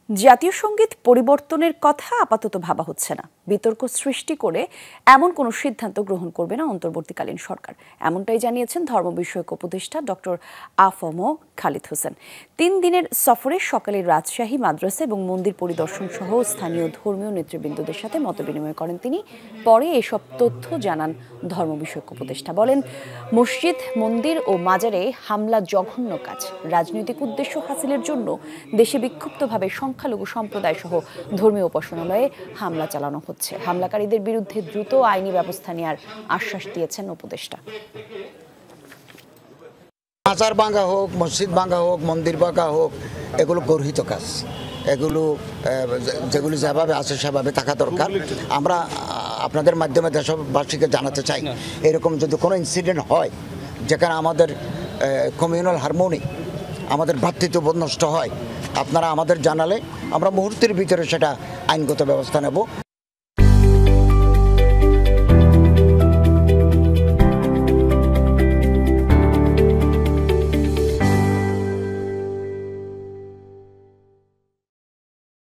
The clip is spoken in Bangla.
জাতীয় সংগীত পরিবর্তনের কথা আপাতত ভাবা হচ্ছে না। বিতর্ক সৃষ্টি করে এমন কোনো সিদ্ধান্ত গ্রহণ করবে না অন্তর্বর্তীকালীন সরকার, এমনটাই জানিয়েছেন ধর্ম বিষয়ক উপদেষ্টা ডক্টর আ.ফ.ম. খালিদ হোসেন। ৩ দিনের সফরে সকালে রাজশাহী মাদ্রাসা এবং মন্দির পরিদর্শন সহ স্থানীয় ধর্মীয় নেতৃবৃন্দদের সাথে মতবিনিময় করেন তিনি। পরে এসব তথ্য জানান ধর্ম বিষয়ক উপদেষ্টা। বলেন, মসজিদ, মন্দির ও মাজারে হামলা জঘন্য কাজ। রাজনৈতিক উদ্দেশ্য হাসিলের জন্য দেশে বিক্ষুব্ধভাবে সংখ্যালঘু সম্প্রদায় সহ ধর্মীয় উপাসনালয়ে হামলা চালানো হচ্ছে। হামলাকারীদের বিরুদ্ধে দ্রুত আইনি ব্যবস্থা নেওয়ার আশ্বাস দিয়েছেন উপদেষ্টা। মাজার ভাঙা হোক, মসজিদ ভাঙা হোক, মন্দির ভাঙা হোক, এগুলো গর্হিত কাজ। এগুলো যেগুলো যেভাবে আছে সেভাবে থাকা দরকার। আমরা আপনাদের মাধ্যমে দেশবাসীকে জানাতে চাই, এরকম যদি কোনো ইনসিডেন্ট হয় যেখানে আমাদের কমিউনাল হারমোনি, আমাদের ভ্রাতৃত্ববোধ নষ্ট হয়, আপনারা আমাদের জানালে আমরা মুহূর্তের ভিতরে সেটা আইনগত ব্যবস্থা নেব।